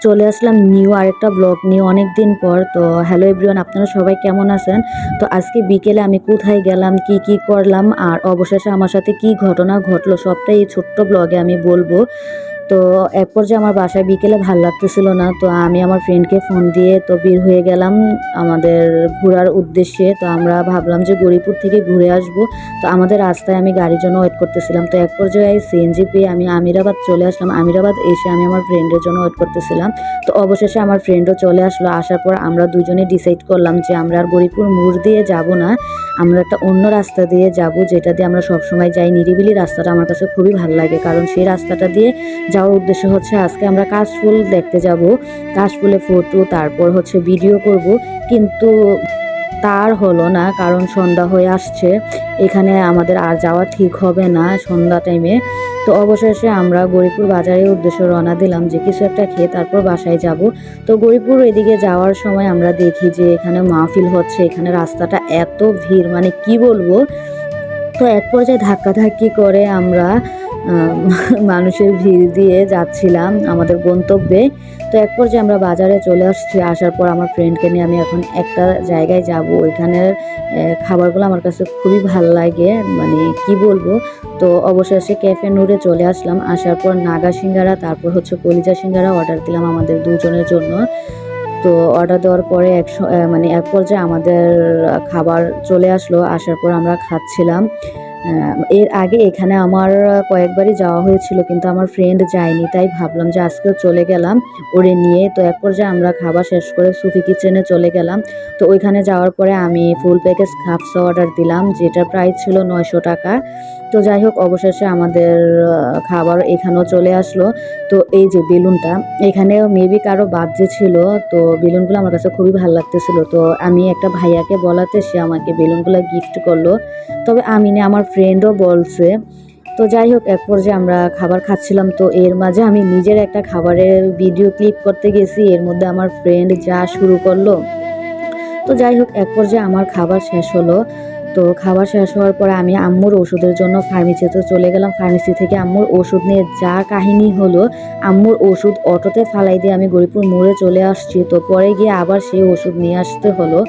চলে আসলাম নিউ আরেকটা ব্লগ নিয়ে অনেক দিন পর। তো হ্যালো এভরিওয়ান, আপনারা সবাই কেমন আছেন? তো আজকে বিকেলে আমি কোথায় গেলাম, কি করলাম, আর অবশেষে আমার সাথে কি ঘটনা ঘটলো সবটাই এই ছোট্ট ব্লগে আমি বলবো। তো এক পর্যায়ে আমার বাসায় বিকেলে ভাল লাগতেছিল না, তো আমি আমার ফ্রেন্ডকে ফোন দিয়ে তো বের হয়ে গেলাম আমাদের ঘোরার উদ্দেশ্যে। তো আমরা ভাবলাম যে গৌরীপুর থেকে ঘুরে আসব। তো আমাদের রাস্তায় আমি গাড়ির জন্য ওয়েট করতেছিলাম। তো এক পর্যায়ে সিএনজি পেয়ে আমি আমিরাবাদ চলে আসলাম। আমিরাবাদ এসে আমি আমার ফ্রেন্ডের জন্য ওয়েট করতেছিলাম। তো অবশেষে আমার ফ্রেন্ডও চলে আসলো। আসার পর আমরা দুজনে ডিসাইড করলাম যে আমরা আর গৌরীপুর মোড় দিয়ে যাব না, আমরা একটা অন্য রাস্তা দিয়ে যাব, যেটা দিয়ে আমরা সবসময় যাই। নিরিবিলি রাস্তাটা আমার কাছে খুবই ভালো লাগে, কারণ সেই রাস্তাটা দিয়ে যাওয়ার উদ্দেশ্য হচ্ছে আজকে আমরা কাশফুল দেখতে যাব। কাশফুলে ফটো, তারপর হচ্ছে ভিডিও করব। কিন্তু তার হলো না, কারণ সন্ধ্যা হয়ে আসছে, এখানে আমাদের আর যাওয়া ঠিক হবে না সন্ধ্যা টাইমে। তো অবশেষে আমরা গৌরীপুর বাজারের উদ্দেশ্যে রওনা দিলাম যে কিছু একটা খেয়ে তারপর বাসায় যাব। তো গৌরীপুর এদিকে যাওয়ার সময় আমরা দেখি যে এখানে মাহফিল হচ্ছে, এখানে রাস্তাটা এত ভিড় মানে কি বলবো। তো এক পর্যায়ে ধাক্কাধাক্কি করে আমরা মানুষের ভিড় দিয়ে যাচ্ছিলাম আমাদের গন্তব্যে। তো এক পর্যায়ে আমরা বাজারে চলে আসছি। আসার পর আমার ফ্রেন্ডকে নিয়ে আমি এখন একটা জায়গায় যাব, ওইখানের খাবারগুলো আমার কাছে খুবই ভাল লাগে, মানে কি বলবো। তো অবশেষে ক্যাফে নুরে চলে আসলাম। আসার পর নাগা সিঙ্গারা, তারপর হচ্ছে কলিজা সিঙ্গারা অর্ডার দিলাম আমাদের দুজনের জন্য। তো অর্ডার দেওয়ার পরে মানে এক পর্যায়ে আমাদের খাবার চলে আসলো। আসার পর আমরা খাচ্ছিলাম। এর আগে এখানে আমার কয়েকবারই যাওয়া হয়েছিল, কিন্তু আমার ফ্রেন্ড যায়নি, তাই ভাবলাম যে আজকেও চলে গেলাম ওরে নিয়ে। তো এক পর্যায়ে আমরা খাবার শেষ করে সুফি কিচেনে চলে গেলাম। তো ওইখানে যাওয়ার পরে আমি ফুল প্যাকেজ খাপসা অর্ডার দিলাম, যেটার প্রাইস ছিল 900 টাকা। তো যাই হোক, অবশেষে আমাদের খাবার এখানেও চলে আসলো। তো এই যে বেলুনটা, এখানে মেবি কারো বার্থডে ছিল, তো বেলুনগুলো আমার কাছে খুবই ভালো লাগতেছিল। তো আমি একটা ভাইয়াকে বলাতে সে আমাকে বেলুনগুলো গিফট করলো। তবে আমি না, আমার ফ্রেন্ডও বলছে। তো যাই হোক, এক পর্যায়ে আমরা খাবার খাচ্ছিলাম। তো এর মাঝে আমি নিজের একটা খাবারের ভিডিও ক্লিপ করতে গেছি, এর মধ্যে আমার ফ্রেন্ড যা শুরু করলো। তো যাই হোক, এক পর্যায়ে আমার খাবার শেষ হলো। তো খাবার শেষ হওয়ার পরে আমি আম্মুর ওষুধের জন্য ফার্মেসিতে চলে গেলাম। ফার্মেসি থেকে আম্মুর ওষুধ নিয়ে যা কাহিনী হলো, আম্মুর ওষুধ অটোতে ফালাই দিয়ে আমি গৌরীপুর মোড়ে চলে আসছি। তো পরে গিয়ে আবার সেই ওষুধ নিয়ে আসতে হলো।